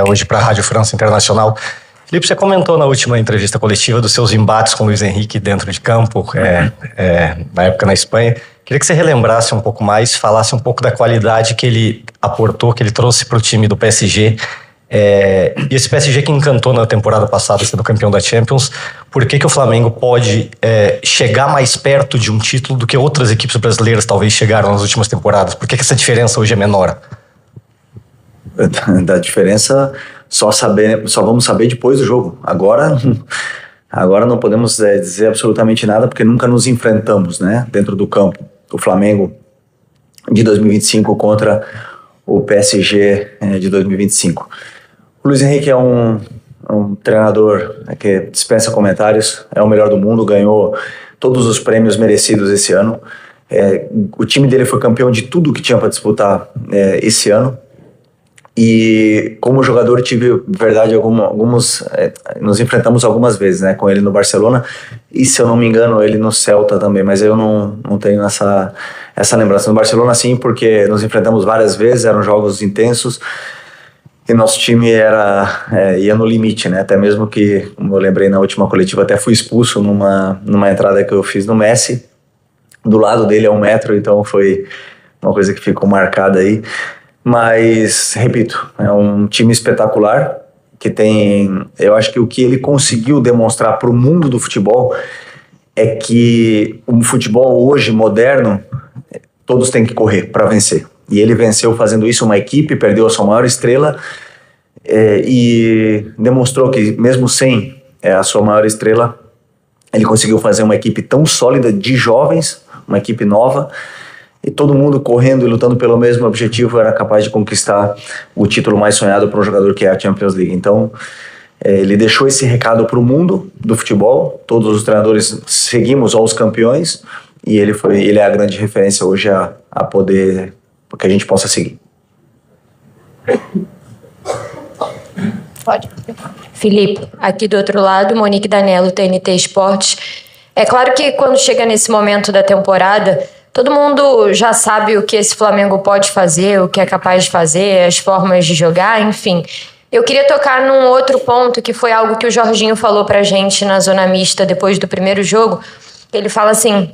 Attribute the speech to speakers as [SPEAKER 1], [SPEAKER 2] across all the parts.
[SPEAKER 1] hoje para a Rádio França Internacional. Felipe, você comentou na última entrevista coletiva dos seus embates com o Luiz Henrique dentro de campo, na época na Espanha. Queria que você relembrasse um pouco mais, falasse um pouco da qualidade que ele aportou, que ele trouxe para o time do PSG. E esse PSG que encantou na temporada passada, sendo campeão da Champions, por que o Flamengo pode chegar mais perto de um título do que outras equipes brasileiras talvez chegaram nas últimas temporadas? Por que essa diferença hoje é menor?
[SPEAKER 2] Da diferença só vamos saber depois do jogo. Agora não podemos dizer absolutamente nada, porque nunca nos enfrentamos, né, dentro do campo. O Flamengo de 2025 contra o PSG de 2025. O Luiz Henrique é um treinador que dispensa comentários, é o melhor do mundo, ganhou todos os prêmios merecidos esse ano. O time dele foi campeão de tudo que tinha para disputar esse ano. E como jogador tive, verdade, nos enfrentamos algumas vezes, né, com ele no Barcelona, e se eu não me engano ele no Celta também, mas eu não tenho essa lembrança. No Barcelona sim, porque nos enfrentamos várias vezes, eram jogos intensos e nosso time ia no limite, né, até mesmo que, como eu lembrei na última coletiva, até fui expulso numa entrada que eu fiz no Messi, do lado dele a 1 metro, então foi uma coisa que ficou marcada aí. Mas, repito, é um time espetacular, que tem... Eu acho que o que ele conseguiu demonstrar para o mundo do futebol é que o futebol hoje, moderno, todos têm que correr para vencer. E ele venceu fazendo isso, uma equipe, perdeu a sua maior estrela, e demonstrou que, mesmo sem a sua maior estrela, ele conseguiu fazer uma equipe tão sólida de jovens, uma equipe nova, e todo mundo correndo e lutando pelo mesmo objetivo era capaz de conquistar o título mais sonhado para um jogador, que é a Champions League. Então, ele deixou esse recado para o mundo do futebol, todos os treinadores seguimos aos campeões, e ele é a grande referência hoje a poder, que a gente possa seguir.
[SPEAKER 3] Pode. Felipe, aqui do outro lado, Monique Danello, TNT Esportes. É claro que quando chega nesse momento da temporada, todo mundo já sabe o que esse Flamengo pode fazer, o que é capaz de fazer, as formas de jogar, enfim. Eu queria tocar num outro ponto, que foi algo que o Jorginho falou pra gente na zona mista depois do primeiro jogo. Ele fala assim...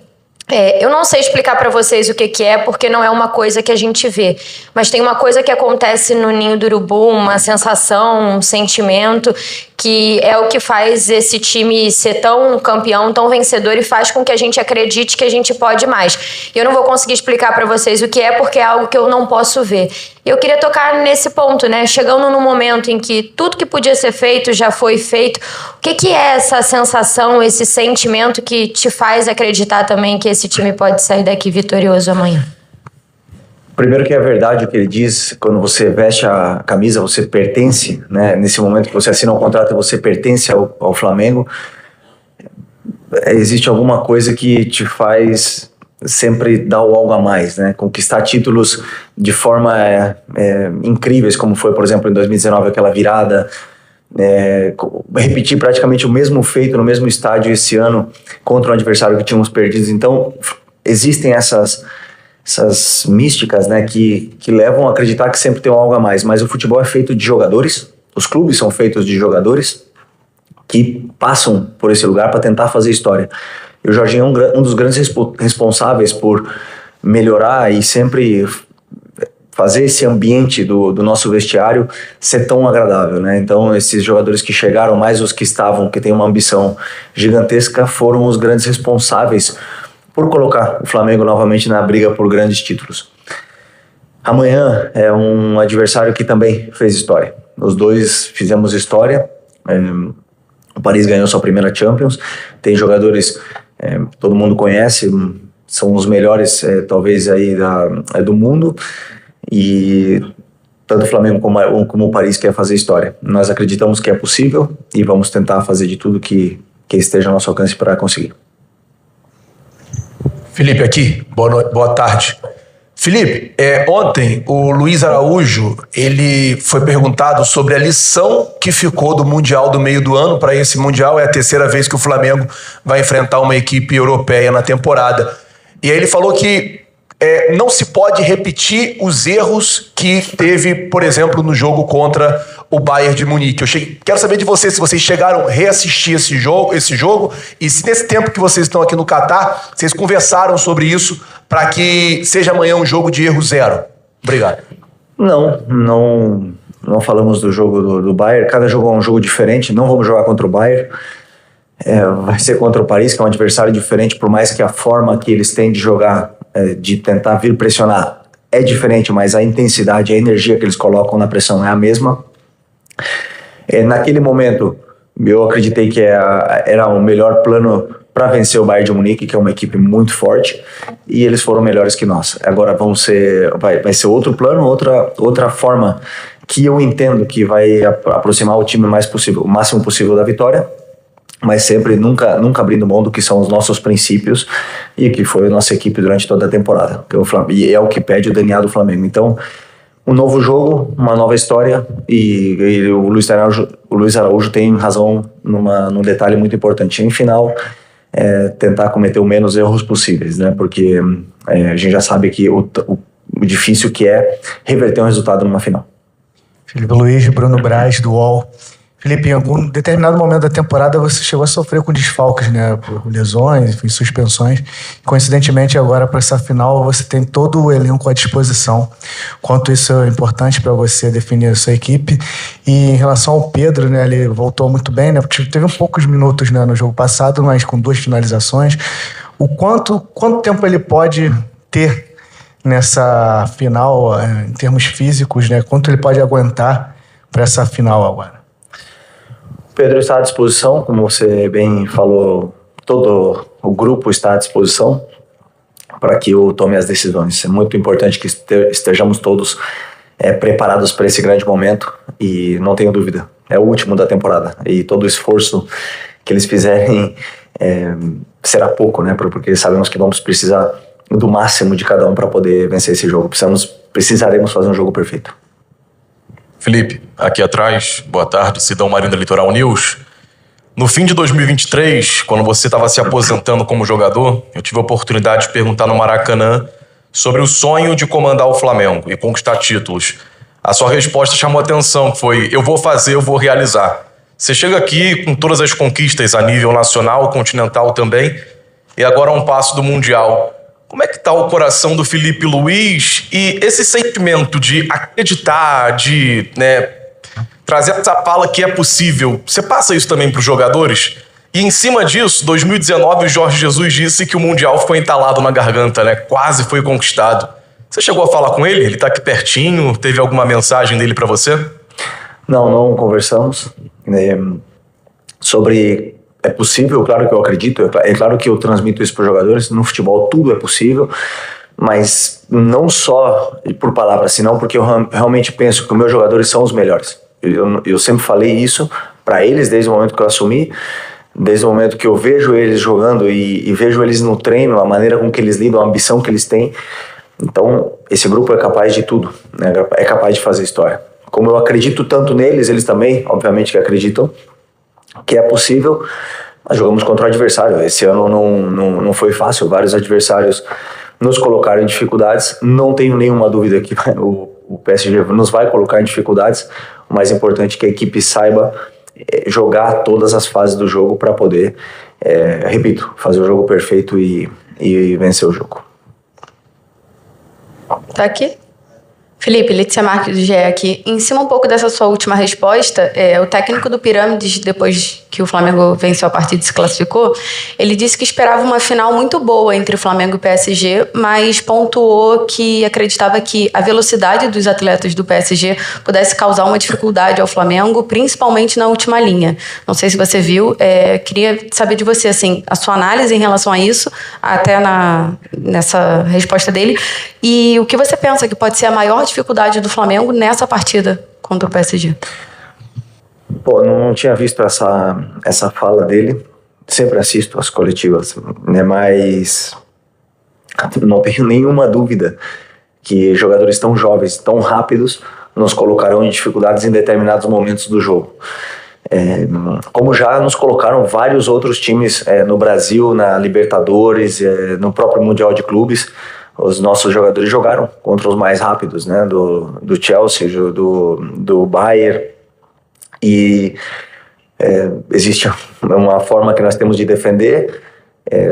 [SPEAKER 3] eu não sei explicar para vocês o que é, porque não é uma coisa que a gente vê. Mas tem uma coisa que acontece no Ninho do Urubu, uma sensação, um sentimento, que é o que faz esse time ser tão campeão, tão vencedor, e faz com que a gente acredite que a gente pode mais. Eu não vou conseguir explicar para vocês o que é, porque é algo que eu não posso ver. E eu queria tocar nesse ponto, né? Chegando num momento em que tudo que podia ser feito já foi feito, o que é essa sensação, esse sentimento que te faz acreditar também que esse time pode sair daqui vitorioso amanhã?
[SPEAKER 2] Primeiro que é verdade o que ele diz, quando você veste a camisa, você pertence, né? Nesse momento que você assina um contrato, você pertence ao Flamengo. Existe alguma coisa que te faz sempre dar o algo a mais, né? Conquistar títulos de forma incríveis, como foi, por exemplo, em 2019, aquela virada, repetir praticamente o mesmo feito no mesmo estádio esse ano contra um adversário que tínhamos perdido. Então, existem essas místicas, né, que levam a acreditar que sempre tem um algo a mais, mas o futebol é feito de jogadores, os clubes são feitos de jogadores que passam por esse lugar para tentar fazer história. E o Jorginho é um dos grandes responsáveis por melhorar e sempre fazer esse ambiente do nosso vestiário ser tão agradável, né? Então, esses jogadores que chegaram, mais os que estavam, que têm uma ambição gigantesca, foram os grandes responsáveis por colocar o Flamengo novamente na briga por grandes títulos. Amanhã é um adversário que também fez história. Os dois fizemos história. O Paris ganhou sua primeira Champions. Tem jogadores, todo mundo conhece, são os melhores, talvez, aí do mundo. E tanto o Flamengo como o Paris quer fazer história. Nós acreditamos que é possível e vamos tentar fazer de tudo que esteja ao nosso alcance para conseguir.
[SPEAKER 4] Felipe aqui, boa tarde. Felipe, ontem o Luiz Araújo, ele foi perguntado sobre a lição que ficou do Mundial do meio do ano. Para esse Mundial é a terceira vez que o Flamengo vai enfrentar uma equipe europeia na temporada. E aí ele falou que não se pode repetir os erros que teve, por exemplo, no jogo contra o Bayern de Munique. Quero saber de vocês se vocês chegaram a reassistir esse jogo e se nesse tempo que vocês estão aqui no Catar, vocês conversaram sobre isso para que seja amanhã um jogo de erro zero. Obrigado.
[SPEAKER 2] Não falamos do jogo do Bayern. Cada jogo é um jogo diferente. Não vamos jogar contra o Bayern. Vai ser contra o Paris, que é um adversário diferente, por mais que a forma que eles têm de jogar, de tentar vir pressionar, é diferente, mas a intensidade, a energia que eles colocam na pressão é a mesma. Naquele momento, eu acreditei que era o melhor plano para vencer o Bayern de Munique, que é uma equipe muito forte, e eles foram melhores que nós. Agora vai ser outro plano, outra forma que eu entendo que vai aproximar o time o máximo possível da vitória, mas sempre, nunca abrindo mão do que são os nossos princípios e que foi a nossa equipe durante toda a temporada. E é o que pede o DNA do Flamengo. Então, um novo jogo, uma nova história, e o Luiz Araújo tem razão num detalhe muito importante. Em final, tentar cometer o menos erros possíveis, né? Porque a gente já sabe que o difícil que é reverter um resultado numa final.
[SPEAKER 5] Felipe Luiz, Bruno Braz, do UOL. Felipe, em algum determinado momento da temporada você chegou a sofrer com desfalques, né? Por lesões, enfim, suspensões. Coincidentemente, agora para essa final você tem todo o elenco à disposição. Quanto isso é importante para você definir a sua equipe. E em relação ao Pedro, né? Ele voltou muito bem, né? Teve poucos minutos, né, no jogo passado, mas com 2 finalizações. Quanto tempo ele pode ter nessa final, em termos físicos, né? Quanto ele pode aguentar para essa final agora?
[SPEAKER 2] Pedro está à disposição, como você bem falou, todo o grupo está à disposição para que eu tome as decisões. É muito importante que estejamos todos preparados para esse grande momento e não tenho dúvida, é o último da temporada e todo o esforço que eles fizerem será pouco, né? Porque sabemos que vamos precisar do máximo de cada um para poder vencer esse jogo. Precisaremos fazer um jogo perfeito.
[SPEAKER 6] Felipe, aqui atrás, boa tarde, Sidão Marinho da Litoral News. No fim de 2023, quando você estava se aposentando como jogador, eu tive a oportunidade de perguntar no Maracanã sobre o sonho de comandar o Flamengo e conquistar títulos. A sua resposta chamou a atenção, foi: eu vou fazer, eu vou realizar. Você chega aqui com todas as conquistas a nível nacional, continental também, e agora um passo do Mundial. Como é que está o coração do Felipe Luiz e esse sentimento de acreditar, de trazer essa fala que é possível? Você passa isso também para os jogadores? E em cima disso, 2019, o Jorge Jesus disse que o Mundial ficou entalado na garganta, né? Quase foi conquistado. Você chegou a falar com ele? Ele está aqui pertinho? Teve alguma mensagem dele para você?
[SPEAKER 2] Não conversamos. Sobre... É possível, claro que eu acredito, é claro que eu transmito isso para os jogadores. No futebol tudo é possível, mas não só por palavras, senão porque eu realmente penso que os meus jogadores são os melhores. Eu sempre falei isso para eles desde o momento que eu assumi, desde o momento que eu vejo eles jogando e vejo eles no treino, a maneira com que eles lidam, a ambição que eles têm. Então, esse grupo é capaz de tudo, né? É capaz de fazer história. Como eu acredito tanto neles, eles também, obviamente que acreditam que é possível. Nós jogamos contra o adversário. Esse ano não foi fácil. Vários adversários nos colocaram em dificuldades. Não tenho nenhuma dúvida que o PSG nos vai colocar em dificuldades. O mais importante é que a equipe saiba jogar todas as fases do jogo para poder, repito, fazer o jogo perfeito e vencer o jogo.
[SPEAKER 7] Tá aqui? Felipe, Letícia Marques do GE aqui. Em cima um pouco dessa sua última resposta, o técnico do Pirâmides, depois que o Flamengo venceu a partida e se classificou, ele disse que esperava uma final muito boa entre o Flamengo e o PSG, mas pontuou que acreditava que a velocidade dos atletas do PSG pudesse causar uma dificuldade ao Flamengo, principalmente na última linha. Não sei se você viu, queria saber de você, assim, a sua análise em relação a isso, até nessa resposta dele, e o que você pensa que pode ser a maior dificuldade do Flamengo nessa partida contra o PSG.
[SPEAKER 2] Pô, não tinha visto essa fala dele. Sempre assisto as coletivas, né? Mas não tenho nenhuma dúvida que jogadores tão jovens, tão rápidos, nos colocarão em dificuldades em determinados momentos do jogo. Como já nos colocaram vários outros times no Brasil, na Libertadores, no próprio Mundial de Clubes. os nossos jogadores jogaram contra os mais rápidos, né, do Chelsea, do Bayern, e existe uma forma que nós temos de defender.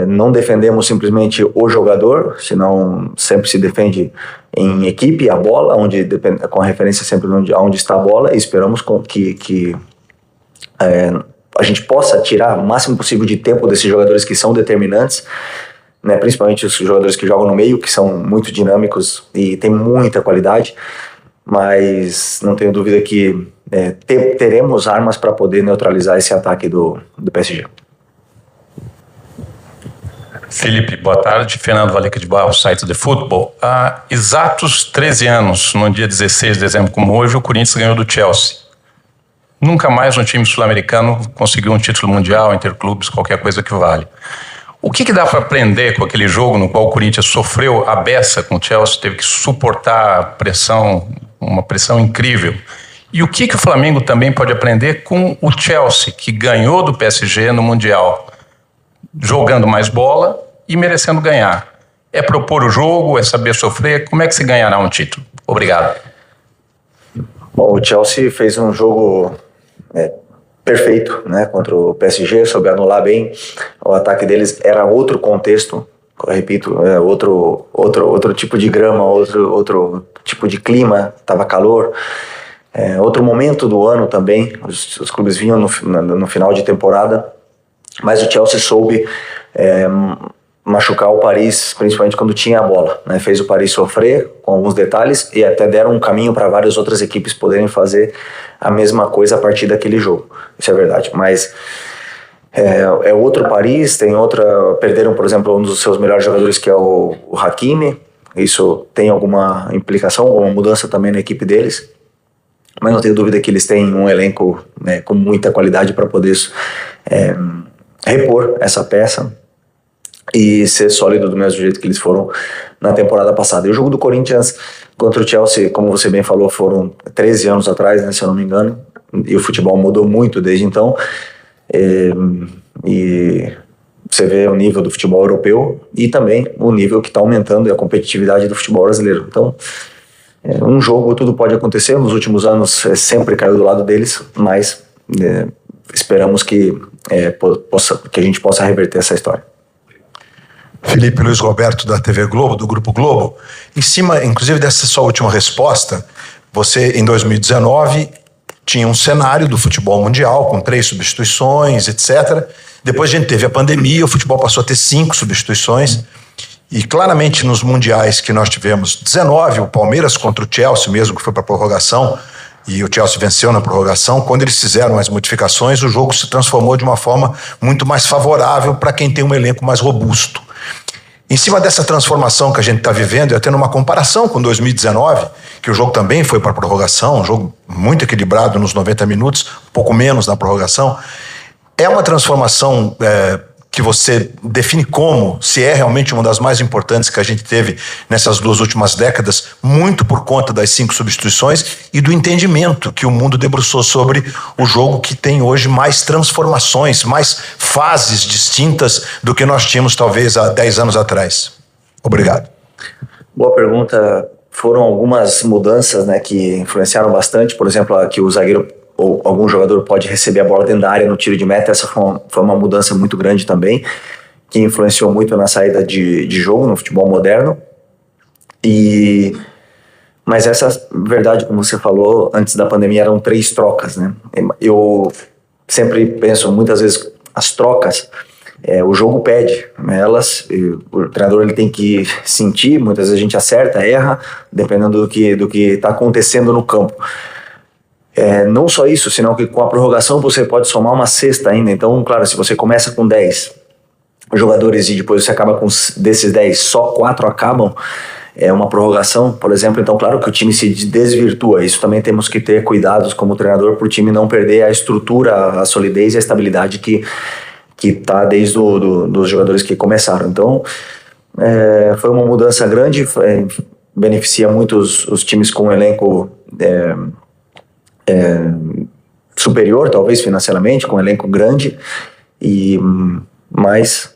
[SPEAKER 2] Não defendemos simplesmente o jogador, senão sempre se defende em equipe, a bola, com a referência sempre onde está a bola, e esperamos que a gente possa tirar o máximo possível de tempo desses jogadores que são determinantes, né, principalmente os jogadores que jogam no meio, que são muito dinâmicos e têm muita qualidade, mas não tenho dúvida que teremos armas para poder neutralizar esse ataque do PSG.
[SPEAKER 8] Felipe, boa tarde. Fernando Valica de Barros, site de futebol. Há exatos 13 anos, no dia 16 de dezembro como hoje, o Corinthians ganhou do Chelsea. Nunca mais um time sul-americano conseguiu um título mundial, interclubes, qualquer coisa que vale. O que dá para aprender com aquele jogo no qual o Corinthians sofreu a beça com o Chelsea, teve que suportar pressão, uma pressão incrível? E o que o Flamengo também pode aprender com o Chelsea, que ganhou do PSG no Mundial, jogando mais bola e merecendo ganhar? É propor o jogo, é saber sofrer? Como é que se ganhará um título? Obrigado.
[SPEAKER 2] Bom, o Chelsea fez um jogo perfeito, né, contra o PSG, soube anular bem. O ataque deles era outro contexto, eu repito, outro tipo de grama, outro tipo de clima, estava calor. Outro momento do ano também, os clubes vinham no final de temporada, mas o Chelsea soube machucar o Paris, principalmente quando tinha a bola, né? Fez o Paris sofrer com alguns detalhes e até deram um caminho para várias outras equipes poderem fazer a mesma coisa a partir daquele jogo. Isso é verdade, mas é outro Paris, perderam, por exemplo, um dos seus melhores jogadores, que é o Hakimi. Isso tem alguma implicação, alguma mudança também na equipe deles, mas não tenho dúvida que eles têm um elenco, né, com muita qualidade para poder repor essa peça e ser sólido do mesmo jeito que eles foram na temporada passada. E o jogo do Corinthians contra o Chelsea, como você bem falou, foram 13 anos atrás, né, se eu não me engano, e o futebol mudou muito desde então, e você vê o nível do futebol europeu e também o nível que está aumentando e a competitividade do futebol brasileiro. Então, um jogo, tudo pode acontecer. Nos últimos anos sempre caiu do lado deles, mas esperamos que a gente possa reverter essa história.
[SPEAKER 9] Felipe Luiz Roberto, da TV Globo, do Grupo Globo. Em cima, inclusive, dessa sua última resposta, você, em 2019, tinha um cenário do futebol mundial, com 3 substituições, etc. Depois a gente teve a pandemia, o futebol passou a ter 5 substituições. E claramente nos mundiais que nós tivemos, 19, o Palmeiras contra o Chelsea mesmo, que foi para a prorrogação, e o Chelsea venceu na prorrogação, quando eles fizeram as modificações, o jogo se transformou de uma forma muito mais favorável para quem tem um elenco mais robusto. Em cima dessa transformação que a gente está vivendo, e tendo uma comparação com 2019, que o jogo também foi para a prorrogação, um jogo muito equilibrado nos 90 minutos, um pouco menos na prorrogação, é uma transformação que você define como, se é realmente uma das mais importantes que a gente teve nessas 2 últimas décadas, muito por conta das 5 substituições e do entendimento que o mundo debruçou sobre o jogo, que tem hoje mais transformações, mais fases distintas do que nós tínhamos talvez há 10 anos atrás. Obrigado.
[SPEAKER 2] Boa pergunta. Foram algumas mudanças, né, que influenciaram bastante. Por exemplo, que o zagueiro ou algum jogador pode receber a bola dentro da área no tiro de meta. Essa foi uma mudança muito grande também, que influenciou muito na saída de jogo no futebol moderno. Mas essa verdade, como você falou, antes da pandemia eram 3 trocas, né? Eu sempre penso, muitas vezes, as trocas, o jogo pede elas, o treinador ele tem que sentir, muitas vezes a gente acerta, erra, dependendo do que está acontecendo no campo. Não só isso, senão que com a prorrogação você pode somar uma sexta ainda. Então, claro, se você começa com 10 jogadores e depois você acaba com desses 10, só 4 acabam, uma prorrogação, por exemplo, então claro que o time se desvirtua. Isso também temos que ter cuidados como treinador para o time não perder a estrutura, a solidez e a estabilidade que está desde dos jogadores que começaram. Então, foi uma mudança grande, beneficia muito os times com um elenco superior, talvez financeiramente, com um elenco grande, mas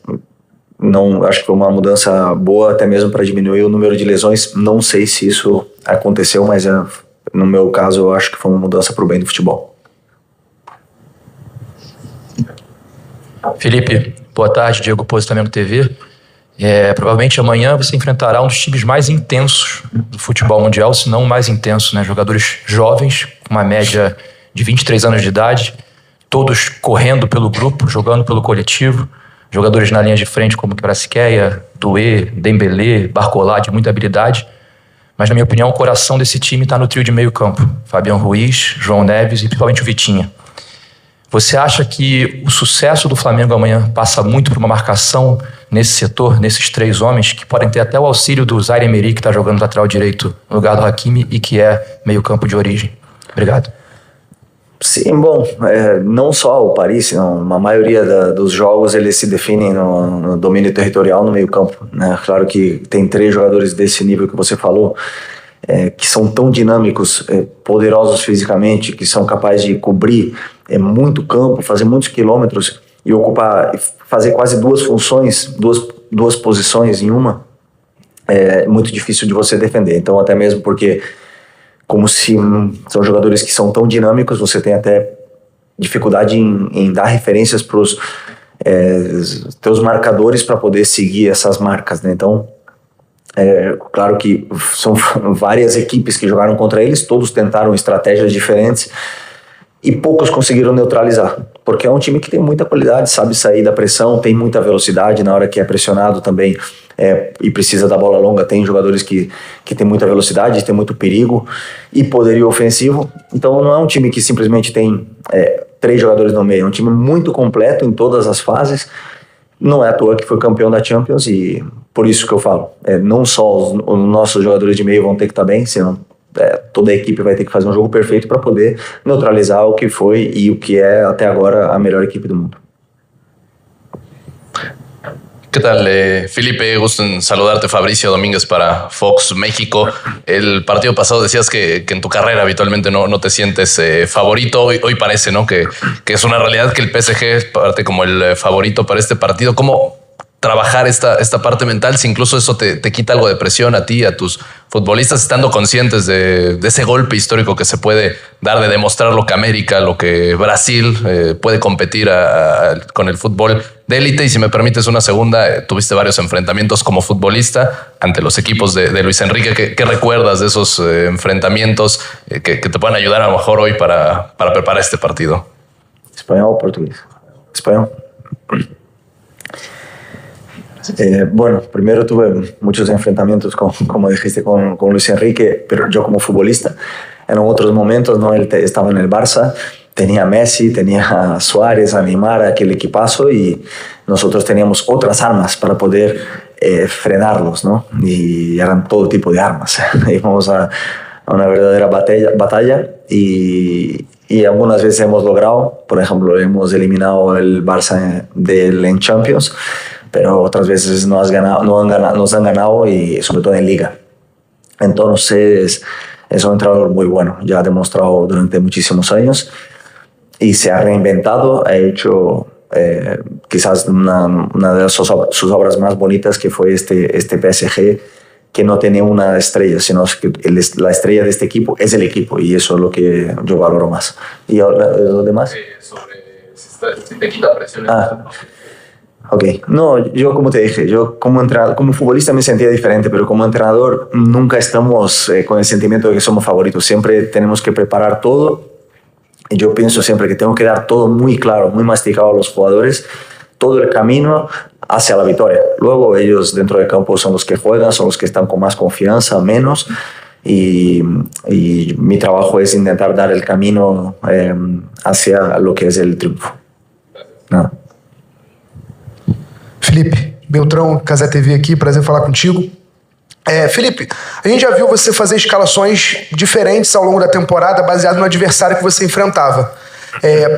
[SPEAKER 2] não, acho que foi uma mudança boa, até mesmo para diminuir o número de lesões. Não sei se isso aconteceu, mas no meu caso eu acho que foi uma mudança para o bem do futebol.
[SPEAKER 10] Felipe, boa tarde, Diego Pozzi, Flamengo TV. Provavelmente amanhã você enfrentará um dos times mais intensos do futebol mundial, se não o mais intenso, né? Jogadores jovens, com uma média de 23 anos de idade, todos correndo pelo grupo, jogando pelo coletivo, jogadores na linha de frente como Kvaratskhelia, Doué, Dembélé, Barcola, de muita habilidade. Mas, na minha opinião, o coração desse time está no trio de meio campo. Fabián Ruiz, João Neves e principalmente o Vitinha. Você acha que o sucesso do Flamengo amanhã passa muito por uma marcação nesse setor, nesses 3 homens, que podem ter até o auxílio do Zaire Emery, que está jogando lateral direito no lugar do Hakimi e que é meio campo de origem? Obrigado.
[SPEAKER 2] Sim, bom, não só o Paris, não, uma maioria dos jogos eles se definem no domínio territorial no meio campo, né? Claro que tem 3 jogadores desse nível que você falou, que são tão dinâmicos, poderosos fisicamente, que são capazes de cobrir muito campo, fazer muitos quilômetros e fazer quase 2 funções, duas posições em uma. É muito difícil de você defender, então até mesmo porque como se são jogadores que são tão dinâmicos, você tem até dificuldade em dar referências para os teus marcadores para poder seguir essas marcas, né? Então, claro que são várias equipes que jogaram contra eles, todos tentaram estratégias diferentes e poucos conseguiram neutralizar, porque é um time que tem muita qualidade, sabe sair da pressão, tem muita velocidade na hora que é pressionado também, e precisa da bola longa, tem jogadores que tem muita velocidade, tem muito perigo e poderio ofensivo. Então não é um time que simplesmente tem 3 jogadores no meio, é um time muito completo em todas as fases. Não é à toa que foi campeão da Champions e por isso que eu falo, não só os nossos jogadores de meio vão ter que estar bem, senão toda a equipe vai ter que fazer um jogo perfeito para poder neutralizar o que foi e o que é até agora a melhor equipe do mundo.
[SPEAKER 11] ¿Qué tal, Felipe? Gusto en saludarte. Fabricio Domínguez para Fox México. El partido pasado decías que en tu carrera habitualmente no te sientes favorito. Hoy parece, ¿no? Que es una realidad que el PSG parte como el favorito para este partido. ¿Cómo trabajar esta parte mental si incluso eso te quita algo de presión a ti, a tus futbolistas, estando conscientes de ese golpe histórico que se puede dar de demostrar lo que América, lo que Brasil puede competir con el fútbol de élite? Y si me permites una segunda, tuviste varios enfrentamientos como futbolista ante los equipos de Luis Enrique. ¿Qué recuerdas de esos enfrentamientos que te puedan ayudar a lo mejor hoy para preparar este partido?
[SPEAKER 2] ¿Español o portugués? Español. Bueno, primero tuve muchos enfrentamientos, como dijiste, con Luis Enrique, pero yo como futbolista. En otros momentos, ¿no? Él estaba en el Barça, tenía a Messi, tenía a Suárez, a Neymar, aquel equipazo, y nosotros teníamos otras armas para poder frenarlos, ¿no? Y eran todo tipo de armas. Íbamos a una verdadera batalla y algunas veces hemos logrado, por ejemplo, hemos eliminado el Barça en Champions, pero otras veces nos han ganado y sobre todo en Liga. Entonces es un entrenador muy bueno, ya ha demostrado durante muchísimos años y se ha reinventado, ha hecho quizás una de sus obras más bonitas, que fue este PSG, que no tiene una estrella, sino que la estrella de este equipo es el equipo, y eso es lo que yo valoro más. ¿Y lo demás?
[SPEAKER 11] Si te quita presión.
[SPEAKER 2] Ok, no, yo como te dije, yo como futbolista me sentía diferente, pero como entrenador nunca estamos con el sentimiento de que somos favoritos, siempre tenemos que preparar todo, y yo pienso siempre que tengo que dar todo muy claro, muy masticado a los jugadores, todo el camino hacia la victoria. Luego ellos dentro del campo son los que juegan, son los que están con más confianza, menos, y mi trabajo es intentar dar el camino hacia lo que es el triunfo. Nada.
[SPEAKER 4] Felipe, Beltrão, Casa TV aqui, prazer falar contigo. Felipe, a gente já viu você fazer escalações diferentes ao longo da temporada, baseado no adversário que você enfrentava.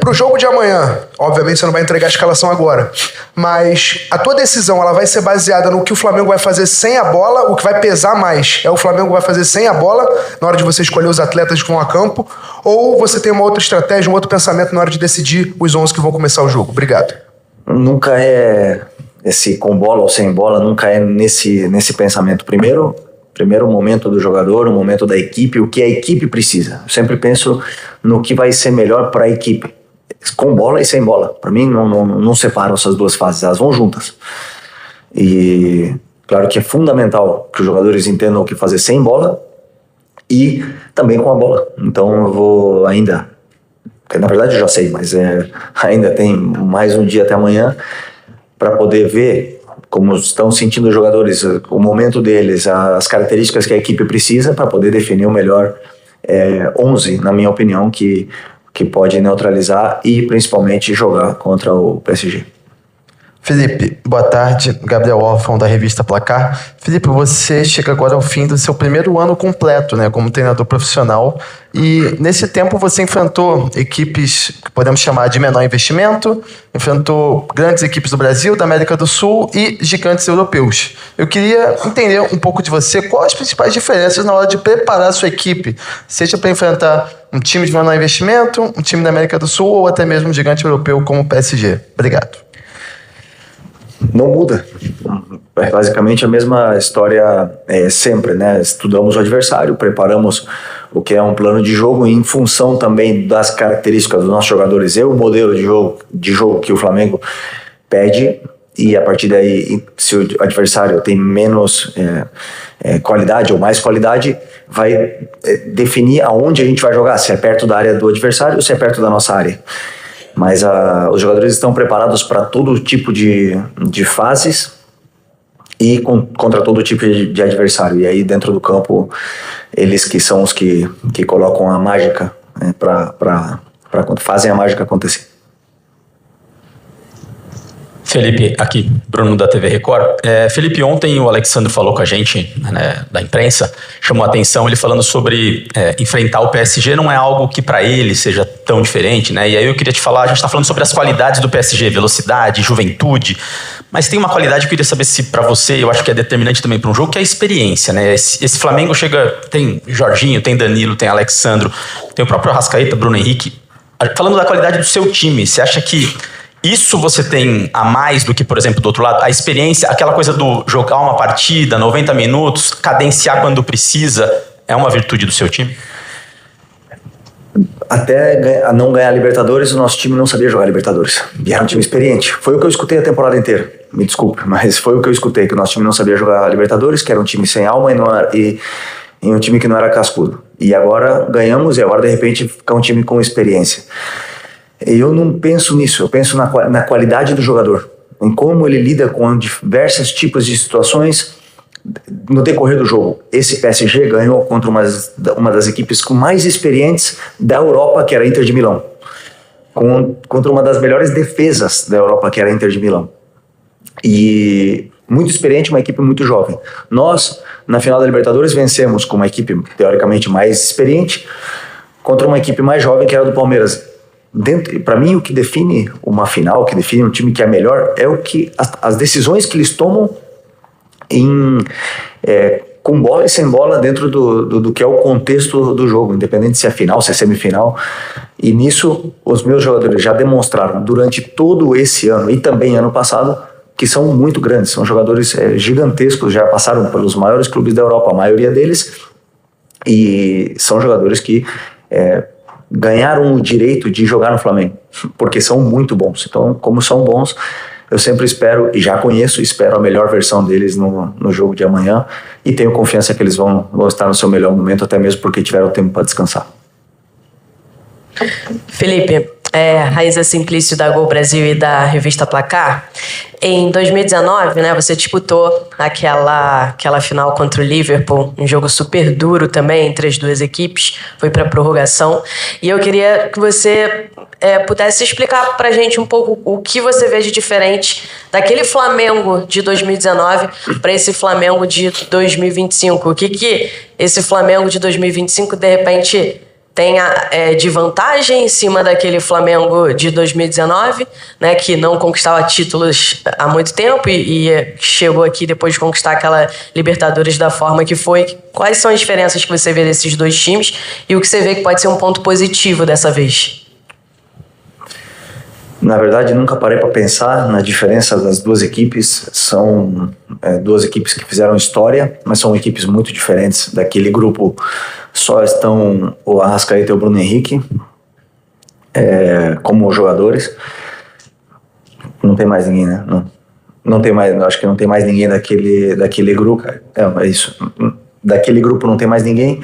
[SPEAKER 4] Pro jogo de amanhã, obviamente você não vai entregar a escalação agora, mas a tua decisão ela vai ser baseada no que o Flamengo vai fazer sem a bola, o que vai pesar mais o Flamengo vai fazer sem a bola, na hora de você escolher os atletas que vão a campo, ou você tem uma outra estratégia, um outro pensamento na hora de decidir os 11 que vão começar o jogo? Obrigado.
[SPEAKER 2] Nunca esse com bola ou sem bola, nunca é nesse pensamento. Primeiro o momento do jogador, o momento da equipe, o que a equipe precisa. Eu sempre penso no que vai ser melhor para a equipe, com bola e sem bola. Para mim, não separo essas duas fases, elas vão juntas. E claro que é fundamental que os jogadores entendam o que fazer sem bola e também com a bola. Então eu vou ainda, na verdade eu já sei, mas ainda tem mais um dia até amanhã para poder ver como estão sentindo os jogadores, o momento deles, as características que a equipe precisa para poder definir o melhor 11, na minha opinião, que pode neutralizar e principalmente jogar contra o PSG.
[SPEAKER 12] Felipe, boa tarde. Gabriel Orfão, da revista Placar. Felipe, você chega agora ao fim do seu primeiro ano completo, né, como treinador profissional. E nesse tempo você enfrentou equipes que podemos chamar de menor investimento, enfrentou grandes equipes do Brasil, da América do Sul e gigantes europeus. Eu queria entender um pouco de você quais as principais diferenças na hora de preparar a sua equipe, seja para enfrentar um time de menor investimento, um time da América do Sul ou até mesmo um gigante europeu como o PSG. Obrigado.
[SPEAKER 2] Não muda. É basicamente a mesma história sempre, né? Estudamos o adversário, preparamos o que é um plano de jogo em função também das características dos nossos jogadores e o modelo de jogo que o Flamengo pede, e a partir daí, se o adversário tem menos qualidade ou mais qualidade, vai definir aonde a gente vai jogar, se é perto da área do adversário ou se é perto da nossa área. Mas os jogadores estão preparados para todo tipo de fases e contra todo tipo de adversário. E aí dentro do campo, eles que são os que colocam a mágica, né, fazem a mágica acontecer.
[SPEAKER 13] Felipe, aqui, Bruno da TV Record. Felipe, ontem o Alexandre falou com a gente, né, da imprensa, chamou a atenção ele falando sobre enfrentar o PSG não é algo que para ele seja tão diferente, né? E aí eu queria te falar, a gente está falando sobre as qualidades do PSG, velocidade, juventude, mas tem uma qualidade que eu queria saber se para você, eu acho que é determinante também para um jogo, que é a experiência, né? Esse Flamengo tem Jorginho, tem Danilo, tem Alexandro, tem o próprio Arrascaeta, Bruno Henrique. Falando da qualidade do seu time, você acha que isso você tem a mais do que, por exemplo, do outro lado? A experiência, aquela coisa do jogar uma partida, 90 minutos, cadenciar quando precisa, é uma virtude do seu time?
[SPEAKER 2] Até não ganhar Libertadores, o nosso time não sabia jogar Libertadores. E era um time experiente. Foi o que eu escutei a temporada inteira. Me desculpe, mas foi o que eu escutei, que o nosso time não sabia jogar Libertadores, que era um time sem alma e um time que não era cascudo. E agora ganhamos e agora, de repente, fica um time com experiência. Eu não penso nisso, eu penso na qualidade do jogador, em como ele lida com diversos tipos de situações no decorrer do jogo. Esse PSG ganhou contra uma das equipes mais experientes da Europa, que era a Inter de Milão, contra uma das melhores defesas da Europa, que era a Inter de Milão. E muito experiente, uma equipe muito jovem. Nós, na final da Libertadores, vencemos com uma equipe teoricamente mais experiente contra uma equipe mais jovem, que era do Palmeiras. Para mim, o que define uma final, o que define um time que é melhor, é o que as decisões que eles tomam com bola e sem bola dentro do que é o contexto do jogo, independente se é final, se é semifinal. E nisso, os meus jogadores já demonstraram durante todo esse ano e também ano passado que são muito grandes, são jogadores gigantescos, já passaram pelos maiores clubes da Europa, a maioria deles, e são jogadores que ganharam o direito de jogar no Flamengo, porque são muito bons. Então, como são bons, eu sempre espero, e já conheço, espero a melhor versão deles no jogo de amanhã, e tenho confiança que eles vão estar no seu melhor momento, até mesmo porque tiveram tempo para descansar.
[SPEAKER 14] Felipe, Raíza Simplício da Gol Brasil e da revista Placar. Em 2019, né, você disputou aquela final contra o Liverpool, um jogo super duro também entre as duas equipes, foi para prorrogação. E eu queria que você pudesse explicar para a gente um pouco o que você vê de diferente daquele Flamengo de 2019 para esse Flamengo de 2025. O que esse Flamengo de 2025, de repente, tem de vantagem em cima daquele Flamengo de 2019, né, que não conquistava títulos há muito tempo e chegou aqui depois de conquistar aquela Libertadores da forma que foi. Quais são as diferenças que você vê desses dois times e o que você vê que pode ser um ponto positivo dessa vez?
[SPEAKER 2] Na verdade, nunca parei para pensar na diferença das duas equipes. São duas equipes que fizeram história, mas são equipes muito diferentes. Daquele grupo só estão o Arrascaeta e o Bruno Henrique como jogadores. Não tem mais ninguém, né? Não tem mais, acho que não tem mais ninguém daquele grupo. É isso. Daquele grupo não tem mais ninguém.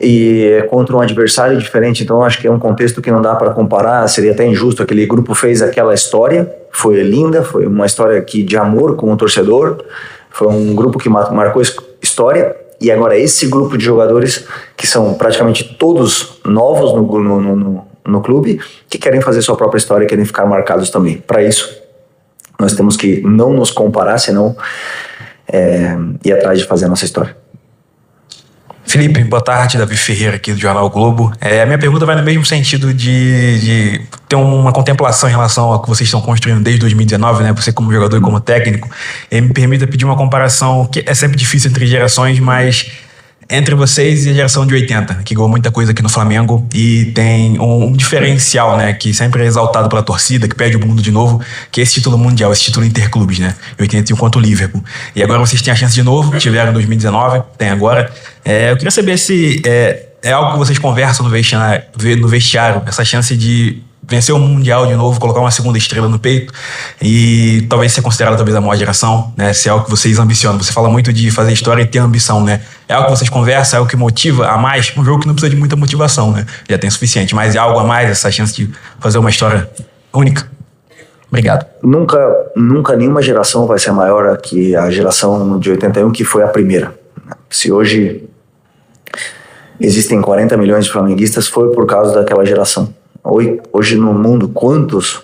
[SPEAKER 2] E é contra um adversário diferente, então acho que é um contexto que não dá para comparar, seria até injusto. Aquele grupo fez aquela história, foi linda, foi uma história de amor com o torcedor, foi um grupo que marcou história, e agora esse grupo de jogadores, que são praticamente todos novos no clube, que querem fazer sua própria história, querem ficar marcados também. Para isso, nós temos que não nos comparar, senão ir atrás de fazer a nossa história.
[SPEAKER 15] Felipe, boa tarde, Davi Ferreira aqui do Jornal o Globo. A minha pergunta vai no mesmo sentido de ter uma contemplação em relação ao que vocês estão construindo desde 2019, né? Você como jogador e como técnico. Me permita pedir uma comparação que é sempre difícil entre gerações, mas entre vocês e a geração de 80, que ganhou muita coisa aqui no Flamengo e tem um diferencial, né? Que sempre é exaltado pela torcida, que pede o mundo de novo, que é esse título mundial, esse título interclubes, né? 81 contra o Liverpool. E agora vocês têm a chance de novo, tiveram em 2019, tem agora. Eu queria saber se é algo que vocês conversam no vestiário, essa chance de vencer o Mundial de novo, colocar uma segunda estrela no peito e talvez ser considerado talvez a maior geração, né? Se é algo que vocês ambicionam. Você fala muito de fazer história e ter ambição, né? É algo que vocês conversam, é algo que motiva a mais. Um jogo que não precisa de muita motivação, né? Já tem o suficiente, mas é algo a mais, essa chance de fazer uma história única. Obrigado.
[SPEAKER 2] Nunca nenhuma geração vai ser maior que a geração de 81, que foi a primeira. Se hoje existem 40 milhões de flamenguistas, foi por causa daquela geração. Hoje no mundo, quantos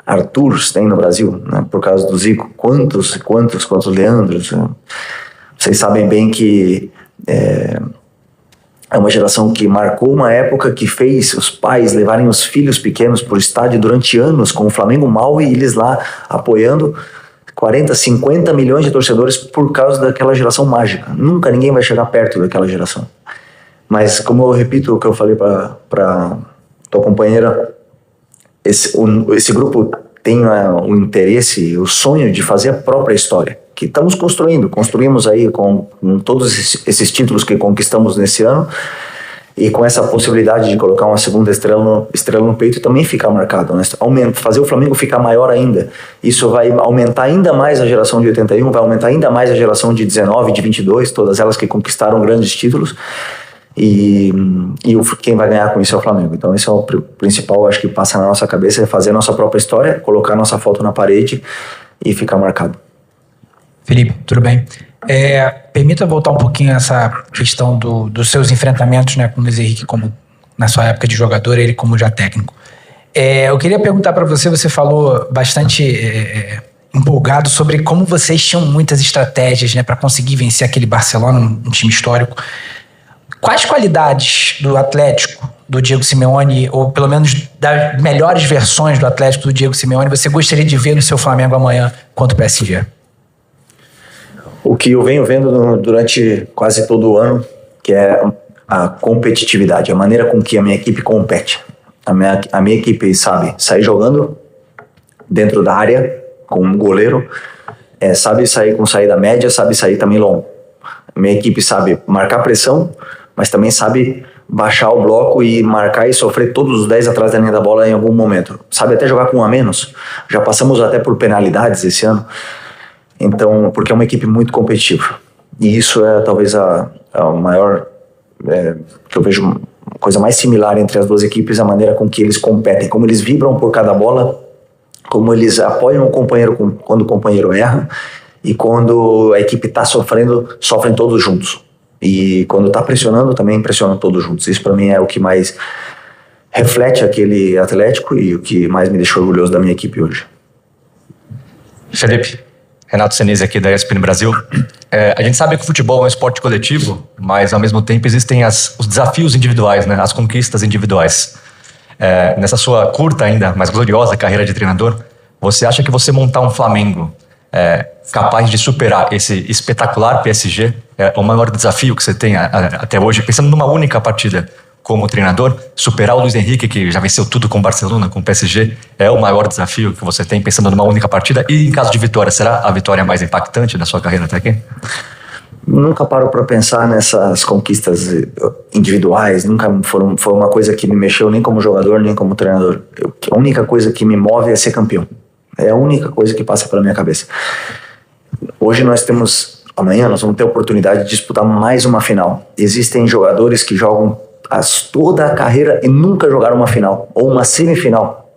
[SPEAKER 2] Arthurs tem no Brasil, né? Por causa do Zico? Quantos Leandros? Né? Vocês sabem bem que é uma geração que marcou uma época, que fez os pais levarem os filhos pequenos para o estádio durante anos, com o Flamengo mal e eles lá apoiando. 40, 50 milhões de torcedores por causa daquela geração mágica. Nunca ninguém vai chegar perto daquela geração. Mas, como eu repito o que eu falei para tua companheira, esse grupo tem o interesse, o sonho de fazer a própria história, que estamos construímos aí com todos esses títulos que conquistamos nesse ano, e com essa possibilidade de colocar uma segunda estrela no peito também ficar marcado, né? Fazer o Flamengo ficar maior ainda. Isso vai aumentar ainda mais a geração de 81, vai aumentar ainda mais a geração de 19, de 22, todas elas que conquistaram grandes títulos. E quem vai ganhar com isso é o Flamengo. Então esse é o principal, acho que passa na nossa cabeça, é fazer a nossa própria história, colocar nossa foto na parede e ficar marcado.
[SPEAKER 16] Felipe, tudo bem? Permita voltar um pouquinho a essa questão dos seus enfrentamentos, né, com o Luiz Henrique como na sua época de jogador, ele como já técnico. Eu queria perguntar para você falou bastante empolgado sobre como vocês tinham muitas estratégias, né, para conseguir vencer aquele Barcelona, um time histórico. Quais qualidades do Atlético, do Diego Simeone, ou pelo menos das melhores versões do Atlético do Diego Simeone, você gostaria de ver no seu Flamengo amanhã contra o PSG?
[SPEAKER 2] O que eu venho vendo durante quase todo o ano, que é a competitividade, a maneira com que a minha equipe compete. A minha equipe sabe sair jogando dentro da área, com um goleiro, sabe sair com saída média, sabe sair também longo. A minha equipe sabe marcar pressão, mas também sabe baixar o bloco e marcar e sofrer todos os 10 atrás da linha da bola em algum momento. Sabe até jogar com um a menos. Já passamos até por penalidades esse ano. Então, porque é uma equipe muito competitiva. E isso é talvez a maior, que eu vejo, uma coisa mais similar entre as duas equipes, a maneira com que eles competem, como eles vibram por cada bola, como eles apoiam o companheiro quando o companheiro erra, e quando a equipe está sofrendo, sofrem todos juntos. E quando está pressionando, também pressionam todos juntos. Isso para mim é o que mais reflete aquele Atlético e o que mais me deixou orgulhoso da minha equipe hoje.
[SPEAKER 1] Felipe, Renato Senise aqui da ESPN Brasil. A gente sabe que o futebol é um esporte coletivo, mas ao mesmo tempo existem os desafios individuais, né? As conquistas individuais. Nessa sua curta ainda, mas gloriosa carreira de treinador, você acha que você montar um Flamengo capaz de superar esse espetacular PSG é o maior desafio que você tem até hoje, pensando numa única partida? como treinador, superar o Luiz Henrique, que já venceu tudo com o Barcelona, com o PSG, é o maior desafio que você tem pensando numa única partida? E em caso de vitória, será a vitória mais impactante da sua carreira até aqui?
[SPEAKER 2] Nunca paro para pensar nessas conquistas individuais, nunca foi uma coisa que me mexeu nem como jogador, nem como treinador. A única coisa que me move é ser campeão. É a única coisa que passa pela minha cabeça. Hoje amanhã nós vamos ter a oportunidade de disputar mais uma final. Existem jogadores que jogam toda a carreira e nunca jogaram uma final, ou uma semifinal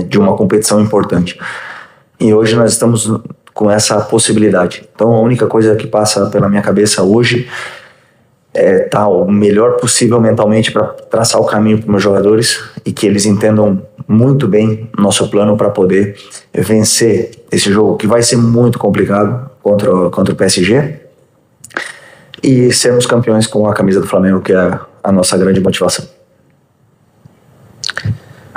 [SPEAKER 2] de uma competição importante. E hoje nós estamos com essa possibilidade. Então a única coisa que passa pela minha cabeça hoje é estar o melhor possível mentalmente para traçar o caminho para os meus jogadores e que eles entendam muito bem o nosso plano para poder vencer esse jogo, que vai ser muito complicado contra o PSG, e sermos campeões com a camisa do Flamengo, que é a nossa grande motivação.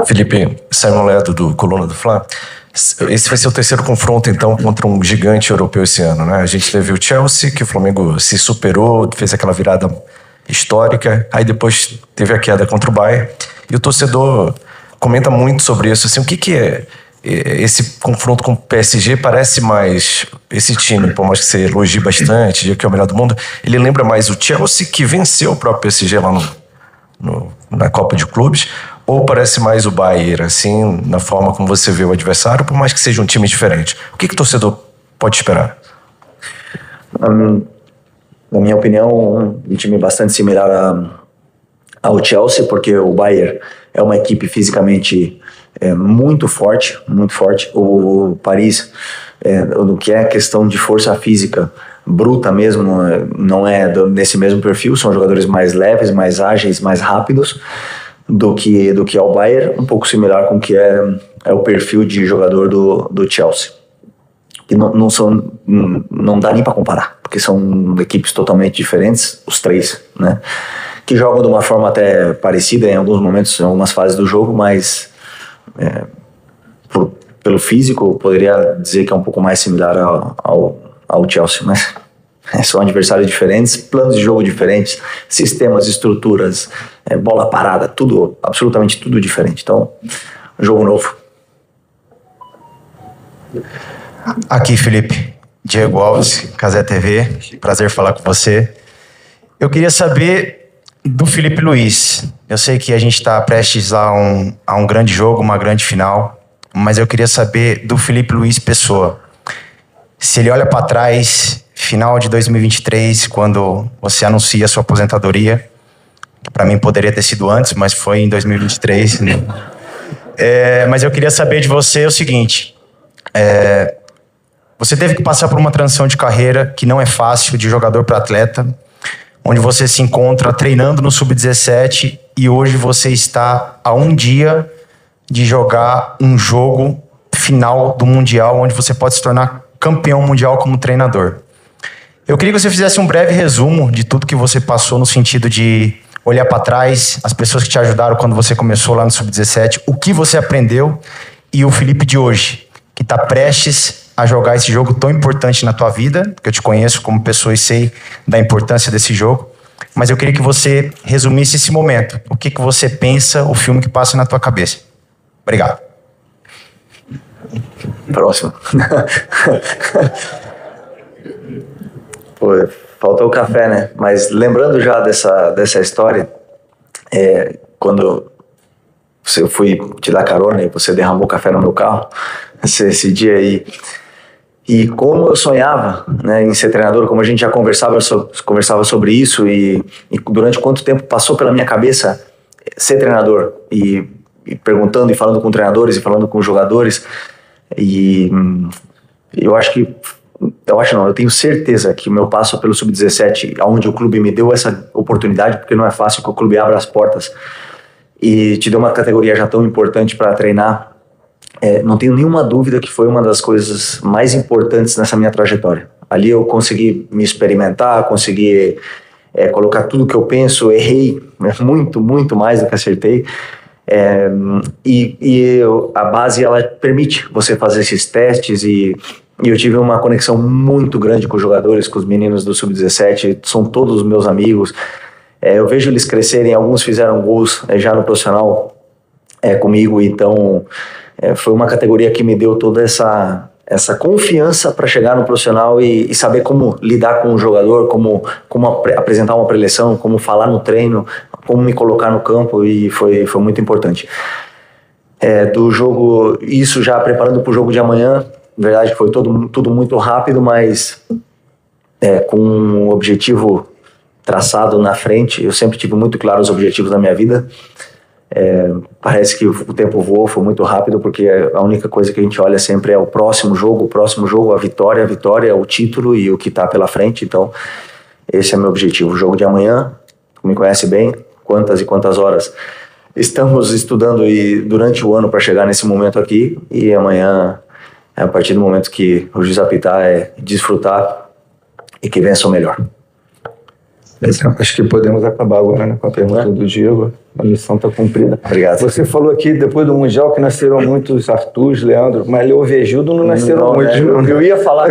[SPEAKER 6] Felipe, Simon Ledo, do Coluna do Fla. Esse vai ser o terceiro confronto, então, contra um gigante europeu esse ano, né? A gente teve o Chelsea, que o Flamengo se superou, fez aquela virada histórica, aí depois teve a queda contra o Bayern, e o torcedor comenta muito sobre isso, assim, o que é esse confronto com o PSG? Parece mais esse time, por mais que você elogie bastante, que é o melhor do mundo, ele lembra mais o Chelsea, que venceu o próprio PSG lá na Copa de Clubes, ou parece mais o Bayern, assim, na forma como você vê o adversário, por mais que seja um time diferente? O que o torcedor pode esperar?
[SPEAKER 2] Na minha opinião, um time bastante similar ao Chelsea, porque o Bayern é uma equipe fisicamente muito forte, muito forte. O Paris, no que é questão de força física bruta mesmo, não é nesse mesmo perfil, são jogadores mais leves, mais ágeis, mais rápidos do que é o Bayern, um pouco similar com o que é o perfil de jogador do Chelsea. Que não dá nem para comparar, porque são equipes totalmente diferentes, os três, né? Que jogam de uma forma até parecida em alguns momentos, em algumas fases do jogo, mas pelo físico eu poderia dizer que é um pouco mais similar ao Chelsea, mas são adversários diferentes, planos de jogo diferentes, sistemas, estruturas, bola parada, tudo, absolutamente tudo diferente. Então, jogo novo.
[SPEAKER 17] Aqui, Felipe, Diego Alves, Cazé TV, prazer falar com você. Eu queria saber do Filipe Luís. Eu sei que a gente está prestes a um grande jogo, uma grande final, mas eu queria saber do Filipe Luís pessoa. Se ele olha para trás, final de 2023, quando você anuncia a sua aposentadoria, que para mim poderia ter sido antes, mas foi em 2023. Né? Mas eu queria saber de você o seguinte: você teve que passar por uma transição de carreira que não é fácil, de jogador para atleta, onde você se encontra treinando no Sub-17 e hoje você está a um dia de jogar um jogo final do Mundial, onde você pode se tornar campeão mundial como treinador. Eu queria que você fizesse um breve resumo de tudo que você passou, no sentido de olhar para trás, as pessoas que te ajudaram quando você começou lá no Sub-17, o que você aprendeu, e o Felipe de hoje, que está prestes a jogar esse jogo tão importante na tua vida, porque eu te conheço como pessoa e sei da importância desse jogo, mas eu queria que você resumisse esse momento. O que você pensa, o filme que passa na tua cabeça. Obrigado.
[SPEAKER 2] Próximo. Pô, faltou o café, né? Mas lembrando já dessa história, quando eu fui te dar carona e você derramou café no meu carro, esse dia aí, e como eu sonhava, né, em ser treinador, como a gente já conversava sobre isso, e durante quanto tempo passou pela minha cabeça ser treinador, e perguntando e falando com treinadores e falando com jogadores, e eu tenho certeza que o meu passo pelo Sub-17, onde o clube me deu essa oportunidade, porque não é fácil que o clube abra as portas e te deu uma categoria já tão importante para treinar, não tenho nenhuma dúvida que foi uma das coisas mais importantes nessa minha trajetória. Ali eu consegui me experimentar, consegui colocar tudo que eu penso, errei muito, muito mais do que acertei. A base, ela permite você fazer esses testes, e eu tive uma conexão muito grande com os jogadores, com os meninos do Sub-17, são todos meus amigos. Eu vejo eles crescerem, alguns fizeram gols já no profissional comigo, então foi uma categoria que me deu toda essa confiança para chegar no profissional e saber como lidar com o jogador, como apresentar uma preleção, como falar no treino, como me colocar no campo, e foi muito importante. Do jogo, isso já preparando para o jogo de amanhã, na verdade foi tudo muito rápido, mas com um objetivo traçado na frente. Eu sempre tive muito claro os objetivos da minha vida. Parece que o tempo voou, foi muito rápido, porque a única coisa que a gente olha sempre é o próximo jogo, a vitória, o título e o que está pela frente. Então esse é meu objetivo, o jogo de amanhã. Me conhece bem, quantas e quantas horas estamos estudando durante o ano para chegar nesse momento aqui, e amanhã, a partir do momento que o juiz apitar, desfrutar e que vença o melhor.
[SPEAKER 18] Acho que podemos acabar agora, né, com a pergunta do Diego. A missão está cumprida.
[SPEAKER 2] Obrigado.
[SPEAKER 18] Você falou aqui, depois do Mundial, que nasceram muitos Arthurs, Leandro, mas Leovegildo não nasceram muitos.
[SPEAKER 2] Eu ia falar.